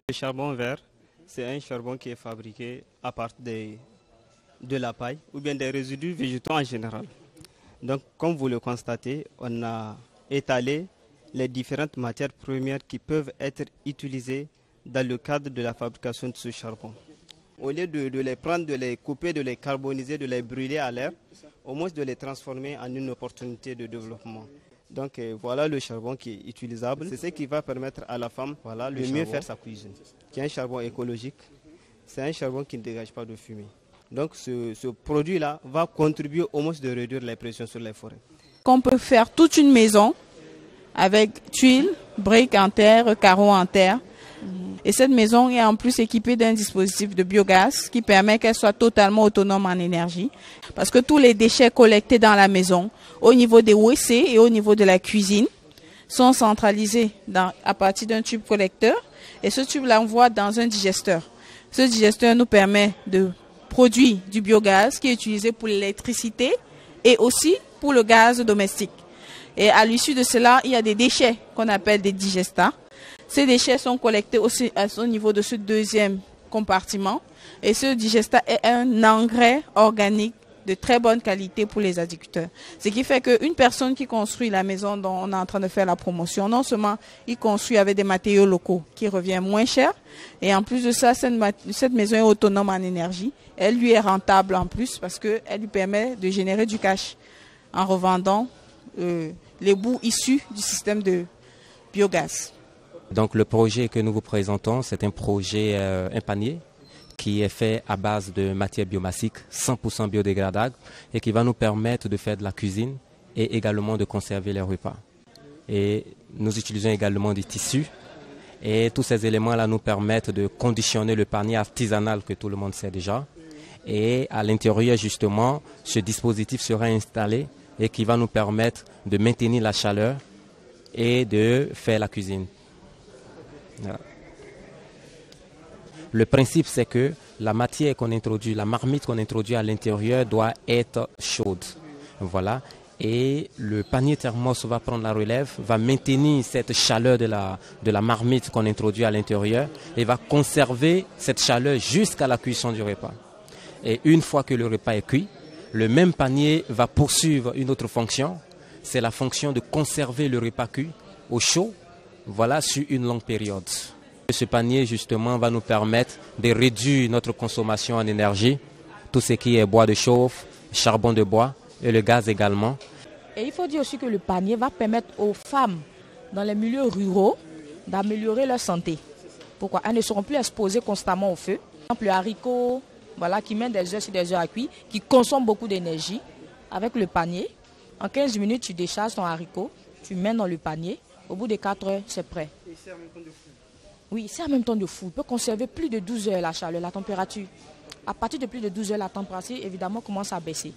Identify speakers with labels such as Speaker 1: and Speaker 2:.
Speaker 1: Le charbon vert, c'est un charbon qui est fabriqué à partir de la paille ou bien des résidus végétaux en général. Donc, comme vous le constatez, on a étalé les différentes matières premières qui peuvent être utilisées dans le cadre de la fabrication de ce charbon. Au lieu de les prendre, de les couper, de les carboniser, de les brûler à l'air, au moins de les transformer en une opportunité de développement. Donc voilà le charbon qui est utilisable. C'est ce qui va permettre à la femme de mieux faire sa cuisine. Qui est un charbon écologique, c'est un charbon qui ne dégage pas de fumée. Donc ce produit-là va contribuer au moins de réduire les pressions sur les forêts.
Speaker 2: On peut faire toute une maison avec tuiles, briques en terre, carreaux en terre. Et cette maison est en plus équipée d'un dispositif de biogaz qui permet qu'elle soit totalement autonome en énergie. Parce que tous les déchets collectés dans la maison, au niveau des WC et au niveau de la cuisine, sont centralisés à partir d'un tube collecteur. Et ce tube l'envoie dans un digesteur. Ce digesteur nous permet de produire du biogaz qui est utilisé pour l'électricité et aussi pour le gaz domestique. Et à l'issue de cela, il y a des déchets qu'on appelle des digestats. Ces déchets sont collectés aussi au niveau de ce deuxième compartiment. Et ce digestat est un engrais organique de très bonne qualité pour les agriculteurs. Ce qui fait qu'une personne qui construit la maison dont on est en train de faire la promotion, non seulement il construit avec des matériaux locaux qui reviennent moins cher, et en plus de ça, cette maison est autonome en énergie. Elle lui est rentable en plus parce qu'elle lui permet de générer du cash en revendant les bouts issus du système de biogaz.
Speaker 3: Donc le projet que nous vous présentons, c'est un projet, un panier qui est fait à base de matières biomassiques 100% biodégradables et qui va nous permettre de faire de la cuisine et également de conserver les repas. Et nous utilisons également des tissus et tous ces éléments-là nous permettent de conditionner le panier artisanal que tout le monde sait déjà. Et à l'intérieur justement, ce dispositif sera installé et qui va nous permettre de maintenir la chaleur et de faire la cuisine. Voilà. Le principe, c'est que la matière qu'on introduit, la marmite qu'on introduit à l'intérieur doit être chaude. Voilà. Et le panier thermos va prendre la relève, va maintenir cette chaleur de la marmite qu'on introduit à l'intérieur et va conserver cette chaleur jusqu'à la cuisson du repas. Et une fois que le repas est cuit, le même panier va poursuivre une autre fonction. C'est la fonction de conserver le repas cuit au chaud, voilà, sur une longue période. Ce panier, justement, va nous permettre de réduire notre consommation en énergie, tout ce qui est bois de chauffe, charbon de bois et le gaz également.
Speaker 4: Et il faut dire aussi que le panier va permettre aux femmes dans les milieux ruraux d'améliorer leur santé. Pourquoi? Elles ne seront plus exposées constamment au feu. Par exemple, le haricot, voilà, qui met des œufs sur des œufs à cuire, qui consomme beaucoup d'énergie. Avec le panier, en 15 minutes, tu décharges ton haricot, tu mets dans le panier. Au bout de 4 heures, c'est prêt.
Speaker 1: Et c'est en même temps de four.
Speaker 4: Oui, c'est en même temps de four. Il peut conserver plus de 12 heures la chaleur, la température. À partir de plus de 12 heures, la température, évidemment, commence à baisser.